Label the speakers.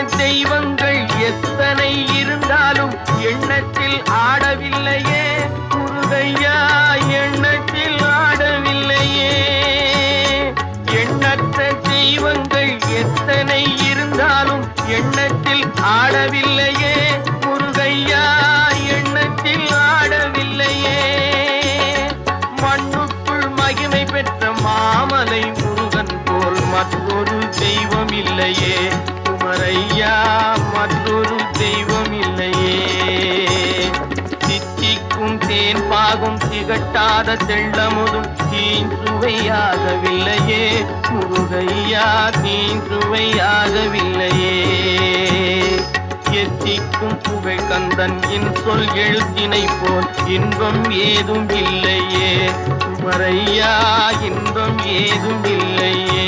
Speaker 1: தெய்வங்கள் எத்தனை இருந்தாலும் எண்ணத்தில் ஆடவில்லையே முருகையா, எண்ணத்தில் ஆடவில்லையே. எண்ணற்ற தெய்வங்கள் எத்தனை இருந்தாலும் எண்ணத்தில் ஆடவில்லையே முருகையா, எண்ணத்தில் ஆடவில்லையே. மண்ணுக்குள் மகிமை பெற்ற மாமலை முருகன் போல் மற்றொரு தெய்வம் இல்லையே குமரையா, மற்றொரு தெய்வம் இல்லையே. தித்திக்கும் தேன் பாகும் திகட்டாத தெள்ளமுதும் தீஞ்சுவையாகவில்லையே முருகையா, தீஞ்சுவையாகவில்லையே. எத்திக்கும் புகை கந்தன் சொல் எழுத்தினை போல் இன்பம் ஏதும் இல்லையே குமரையா, இன்பம் ஏதும் இல்லையே.